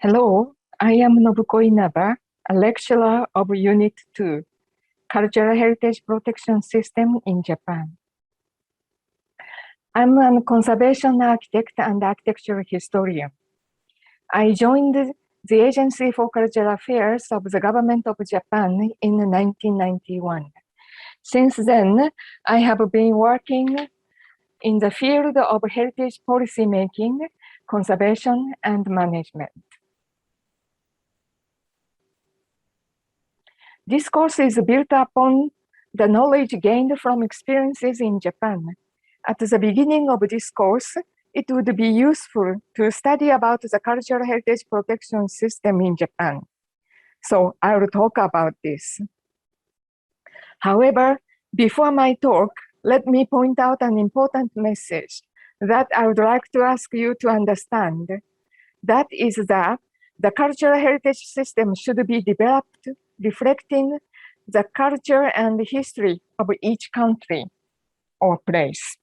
Hello, I am Nobuko INABA, a lecturer of Unit 2, Cultural Heritage Protection System in Japan. I'm a conservation architect and architectural historian. I joined the Agency for Cultural Affairs of the Government of Japan in 1991. Since then, I have been working in the field of heritage policy making, conservation, and management. This course is built upon the knowledge gained from experiences in Japan. At the beginning of this course, it would be useful to study about the cultural heritage protection system in Japan. So I will talk about this. However, before my talk, let me point out an important message that I would like to ask you to understand. That is that the cultural heritage system should be developed reflecting the culture and history of each country or place.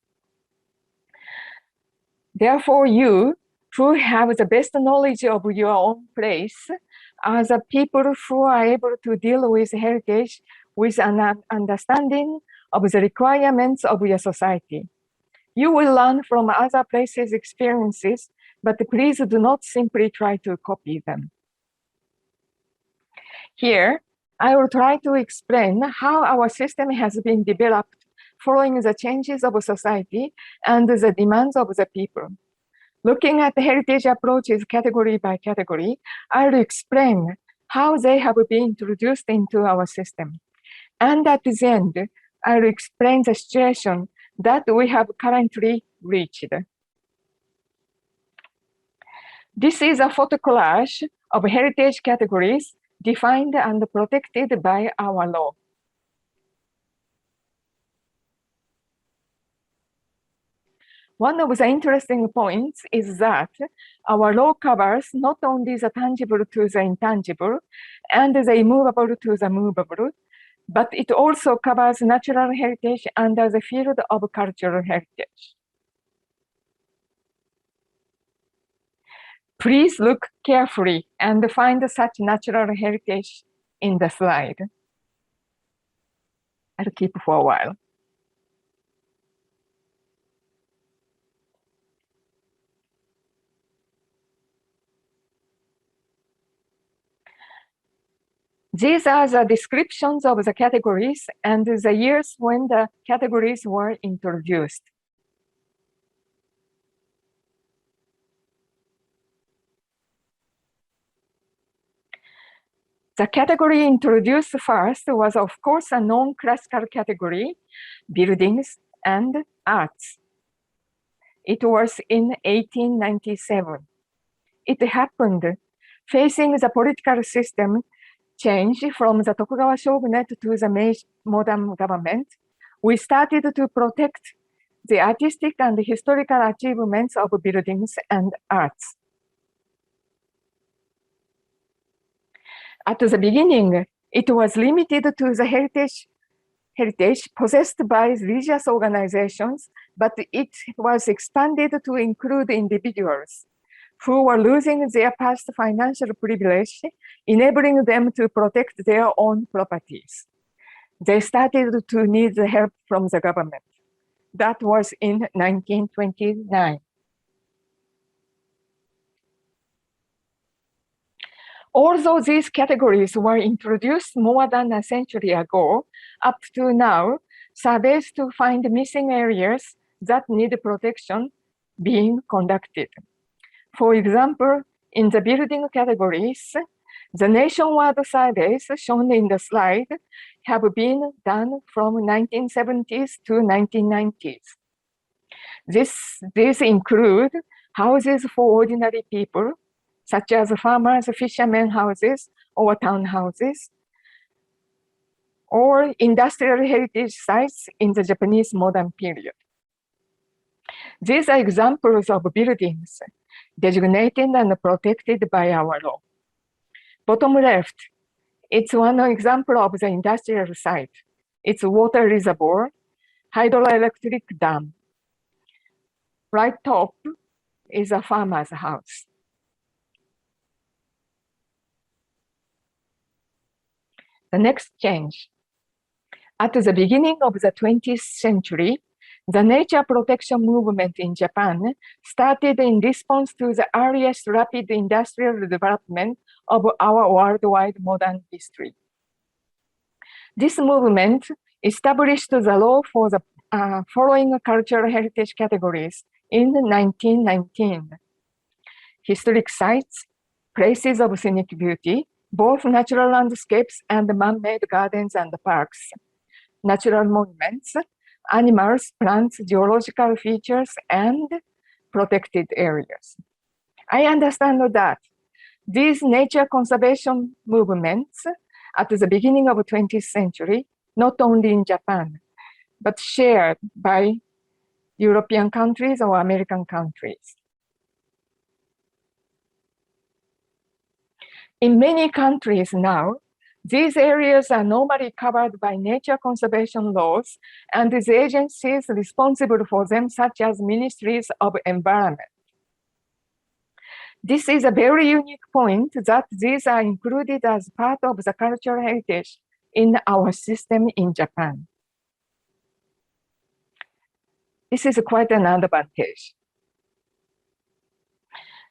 Therefore, you who have the best knowledge of your own place are the people who are able to deal with heritage with an understanding of the requirements of your society. You will learn from other places' experiences, but please do not simply try to copy them. Here, I will try to explain how our system has been developed following the changes of society and the demands of the people. Looking at the heritage approaches category by category, I'll explain how they have been introduced into our system. And at the end, I'll explain the situation that we have currently reached. This is a photo collage of heritage categories defined and protected by our law. One of the interesting points is that our law covers not only the tangible to the intangible and the immovable to the movable, but it also covers natural heritage under the field of cultural heritage. Please look carefully and find such natural heritage in the slide. I'll keep for a while. These are the descriptions of the categories and the years when the categories were introduced. The category introduced first was, of course, a non-classical category, buildings and arts. It was in 1897. It happened facing the political system change from the Tokugawa shogunate to the Meiji modern government. We started to protect the artistic and historical achievements of buildings and arts. At the beginning, it was limited to the heritage possessed by religious organizations, but it was expanded to include individuals who were losing their past financial privilege, enabling them to protect their own properties. They started to need the help from the government. That was in 1929. Although these categories were introduced more than a century ago, up to now, surveys to find missing areas that need protection being conducted. For example, in the building categories, the nationwide surveys shown in the slide have been done from 1970s to 1990s. These include houses for ordinary people, such as farmers, fishermen houses, or townhouses, or industrial heritage sites in the Japanese modern period. These are examples of buildings designated and protected by our law. Bottom left, it's one example of the industrial site. It's water reservoir, hydroelectric dam. Right top is a farmer's house. The next change. At the beginning of the 20th century, the nature protection movement in Japan started in response to the earliest rapid industrial development of our worldwide modern history. This movement established the law for the following cultural heritage categories in 1919. Historic sites, places of scenic beauty, both natural landscapes and man-made gardens and parks, natural monuments, animals, plants, geological features, and protected areas. I understand that these nature conservation movements at the beginning of the 20th century, not only in Japan, but shared by European countries or American countries. In many countries now, these areas are normally covered by nature conservation laws and the agencies responsible for them, such as ministries of environment. This is a very unique point that these are included as part of the cultural heritage in our system in Japan. This is quite an advantage.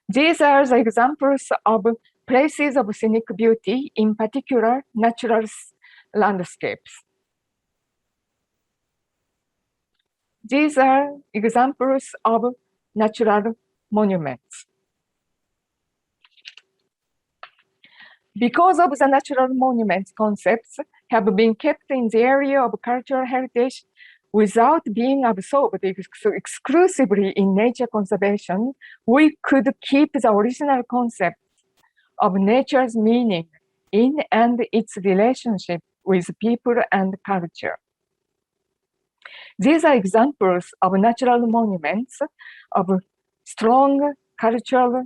These are the examples of places of scenic beauty, in particular natural landscapes. These are examples of natural monuments. Because of the natural monuments concepts have been kept in the area of cultural heritage without being absorbed exclusively in nature conservation, we could keep the original concept of nature's meaning in and its relationship with people and culture. These are examples of natural monuments of strong cultural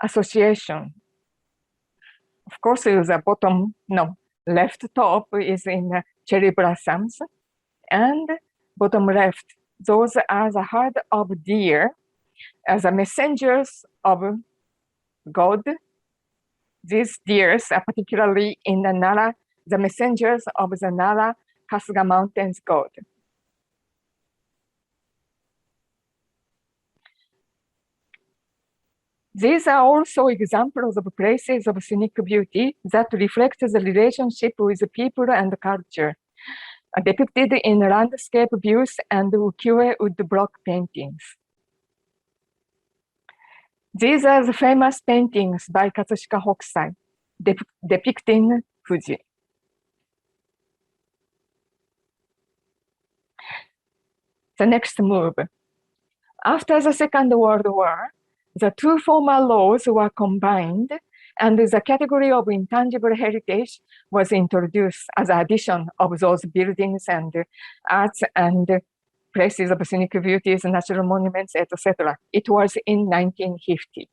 association. Of course, the bottom, left top is in cherry blossoms, and bottom left, those are the herd of deer as the messengers of God. These deers are particularly in the Nara, the messengers of the Nara Kasuga Mountains God. These are also examples of places of scenic beauty that reflect the relationship with people and culture, depicted in landscape views and ukiyo woodblock paintings. These are the famous paintings by Katsushika Hokusai, depicting Fuji. The next move. After the Second World War, the two former laws were combined, and the category of intangible heritage was introduced as addition of those buildings and arts and places of scenic beauties, natural monuments, etc. It was in 1950.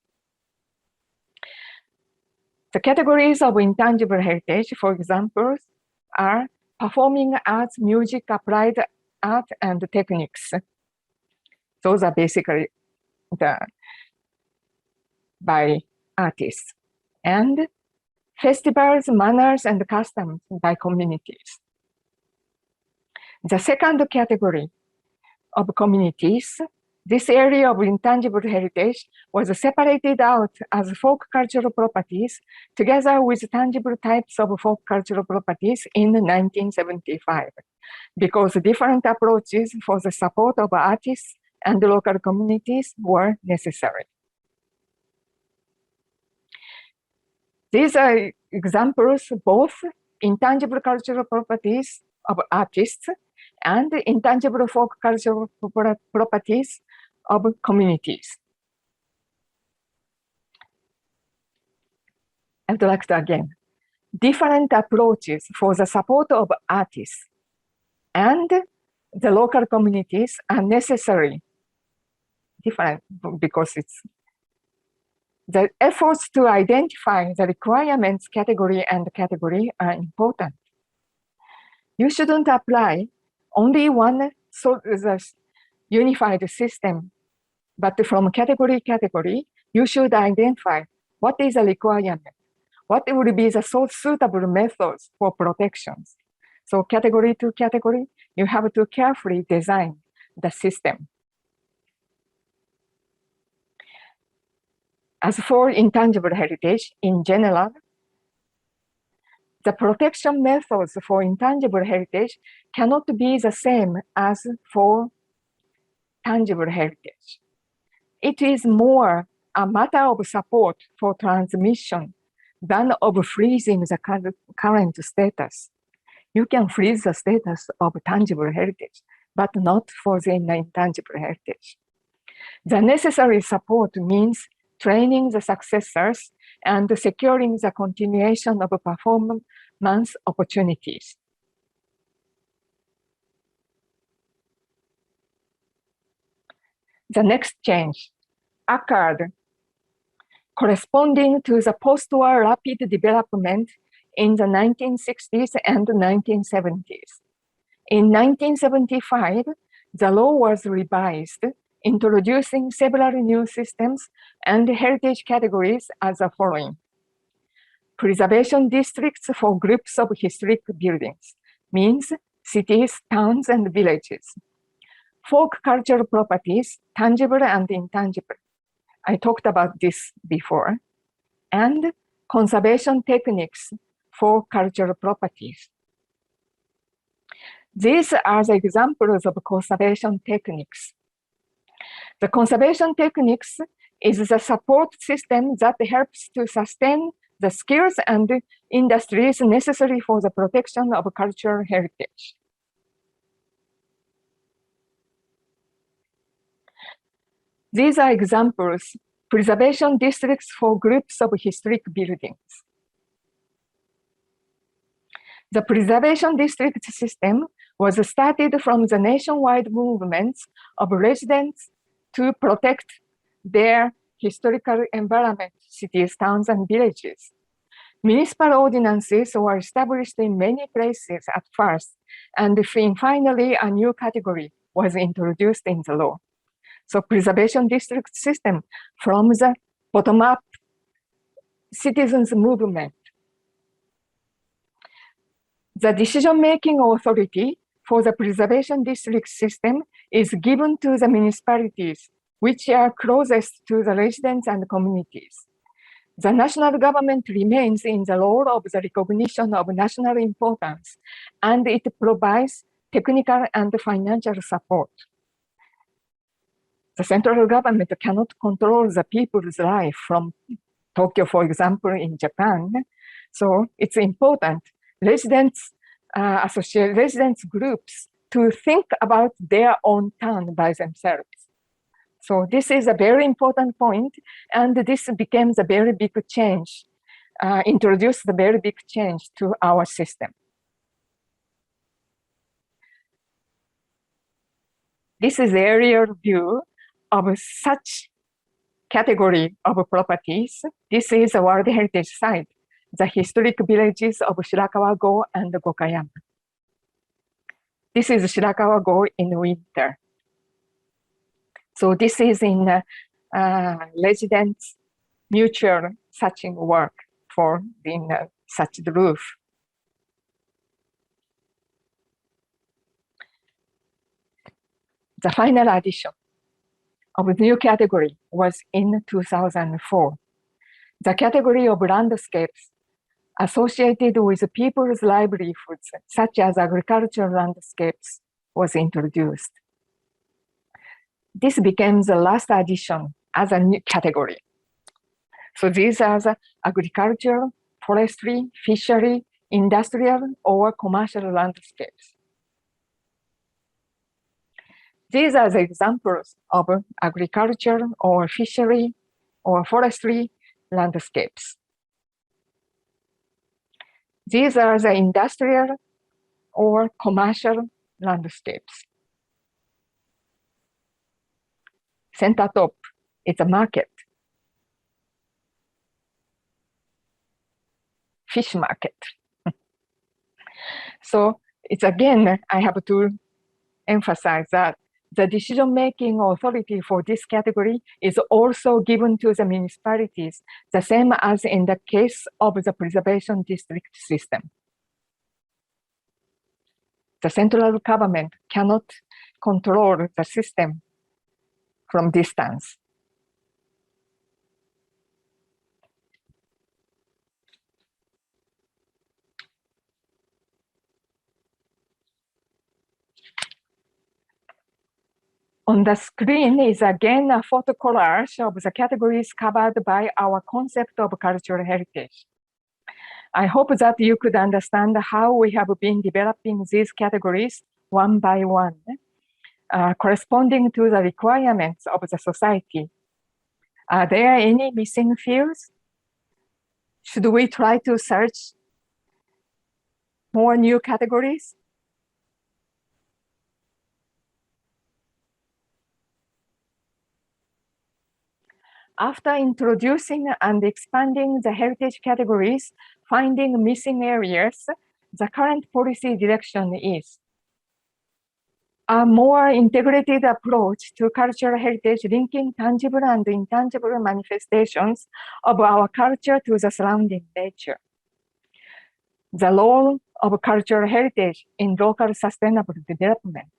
The categories of intangible heritage, for example, are performing arts, music, applied art, and techniques. Those are basically by artists. And festivals, manners, and customs by communities. The second category of communities, this area of intangible heritage was separated out as folk cultural properties together with tangible types of folk cultural properties in 1975, because different approaches for the support of artists and local communities were necessary. These are examples both intangible cultural properties of artists and intangible folk cultural properties of communities. I would like to again, different approaches for the support of artists and the local communities are necessary. Different because it's the efforts to identify the requirements category and category are important. You shouldn't apply only one unified system, but from category, you should identify what is a requirement, what would be the so suitable methods for protections? So category to category, you have to carefully design the system. As for intangible heritage, in general, the protection methods for intangible heritage cannot be the same as for tangible heritage. It is more a matter of support for transmission than of freezing the current status. You can freeze the status of tangible heritage, but not for the intangible heritage. The necessary support means training the successors and securing the continuation of performance opportunities. The next change occurred corresponding to the post-war rapid development in the 1960s and 1970s. In 1975, the law was revised, introducing several new systems and heritage categories as the following. Preservation districts for groups of historic buildings, means cities, towns, and villages. Folk cultural properties, tangible and intangible. I talked about this before. And conservation techniques for cultural properties. These are the examples of conservation techniques. The conservation techniques is the support system that helps to sustain the skills and industries necessary for the protection of cultural heritage. These are examples, preservation districts for groups of historic buildings. The preservation district system was started from the nationwide movements of residents to protect their historical environment, cities, towns, and villages. Municipal ordinances were established in many places at first, and finally a new category was introduced in the law. So preservation district system from the bottom-up citizens movement. The decision-making authority for the preservation district system is given to the municipalities, which are closest to the residents and communities. The national government remains in the role of the recognition of national importance, and it provides technical and financial support. The central government cannot control the people's life from Tokyo, for example, in Japan. So it's important residents groups to think about their own town by themselves. So this is a very important point, and this became a very big change, introduced a very big change to our system. This is aerial view of such category of properties. This is a World Heritage Site, the historic villages of Shirakawa-go and Gokayama. This is Shirakawa-go in winter. So this is in residents' mutual thatching work for the thatched roof. The final addition of a new category was in 2004. The category of landscapes associated with people's livelihoods, such as agricultural landscapes, was introduced. This became the last addition as a new category. So these are the agricultural, forestry, fishery, industrial, or commercial landscapes. These are the examples of agriculture or fishery or forestry landscapes. These are the industrial or commercial landscapes. Center top is a market, fish market. So it's again, I have to emphasize that the decision-making authority for this category is also given to the municipalities, the same as in the case of the preservation district system. The central government cannot control the system from distance. On the screen is again a photo collage of the categories covered by our concept of cultural heritage. I hope that you could understand how we have been developing these categories one by one, corresponding to the requirements of the society. Are there any missing fields? Should we try to search more new categories? After introducing and expanding the heritage categories, finding missing areas, the current policy direction is a more integrated approach to cultural heritage, linking tangible and intangible manifestations of our culture to the surrounding nature. The role of cultural heritage in local sustainable development.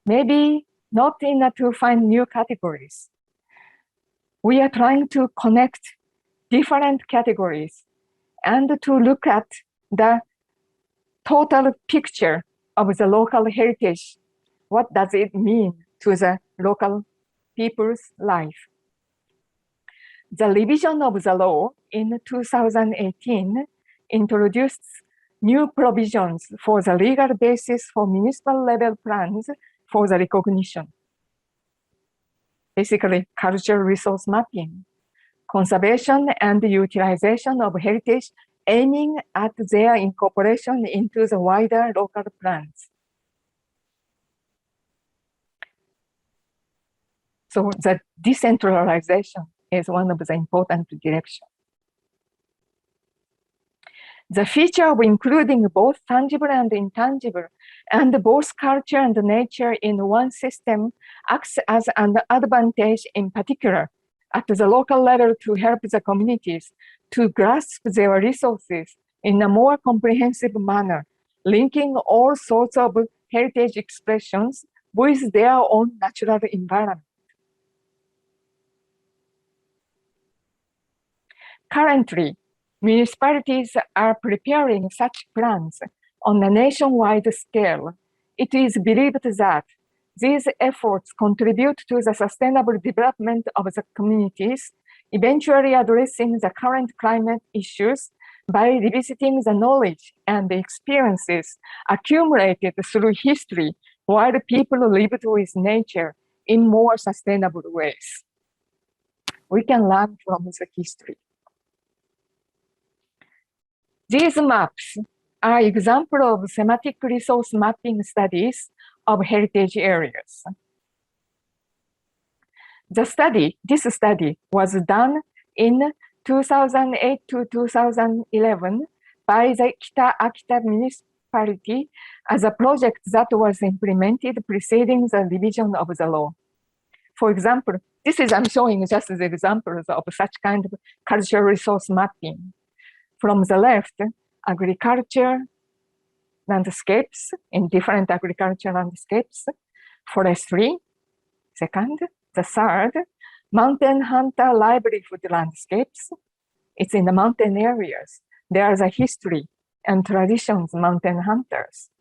Maybe not enough to find new categories. We are trying to connect different categories and to look at the total picture of the local heritage. What does it mean to the local people's life? The revision of the law in 2018 introduced new provisions for the legal basis for municipal level plans for the recognition. Basically, cultural resource mapping, conservation and utilization of heritage, aiming at their incorporation into the wider local plans. So the decentralization is one of the important directions. The feature of including both tangible and intangible, and both culture and nature in one system acts as an advantage, in particular at the local level, to help the communities to grasp their resources in a more comprehensive manner, linking all sorts of heritage expressions with their own natural environment. Currently, municipalities are preparing such plans on a nationwide scale. It is believed that these efforts contribute to the sustainable development of the communities, eventually addressing the current climate issues by revisiting the knowledge and the experiences accumulated through history while people lived with nature in more sustainable ways. We can learn from the history. These maps are examples of thematic resource mapping studies of heritage areas. This study was done in 2008 to 2011 by the Kita Akita municipality as a project that was implemented preceding the revision of the law. For example, I'm showing just the examples of such kind of cultural resource mapping. From the left, agriculture landscapes in different agricultural landscapes, forestry, second. The third, mountain hunter livelihood landscapes. It's in the mountain areas. There is a history and traditions mountain hunters.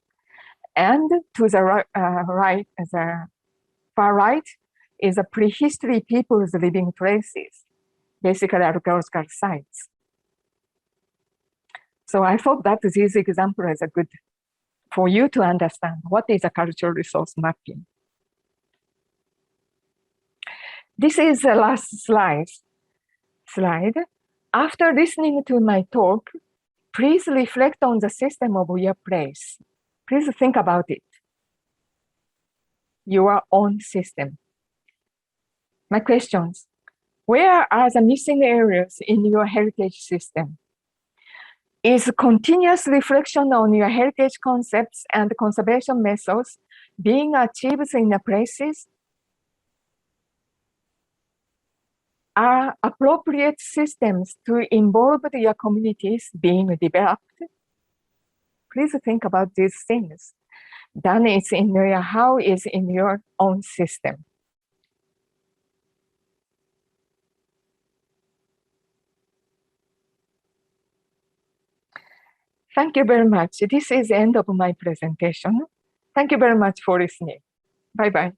And to the far right is a prehistory people's living places, basically archaeological sites. So I thought that these examples are good for you to understand what is a cultural resource mapping. This is the last slide. After listening to my talk, please reflect on the system of your place. Please think about it. Your own system. My questions: where are the missing areas in your heritage system? Is continuous reflection on your heritage concepts and conservation methods being achieved in the places are appropriate systems to involve your communities being developed. Please think about these things. Done is in your, how is in your own system. Thank you very much. This is the end of my presentation. Thank you very much for listening. Bye-bye.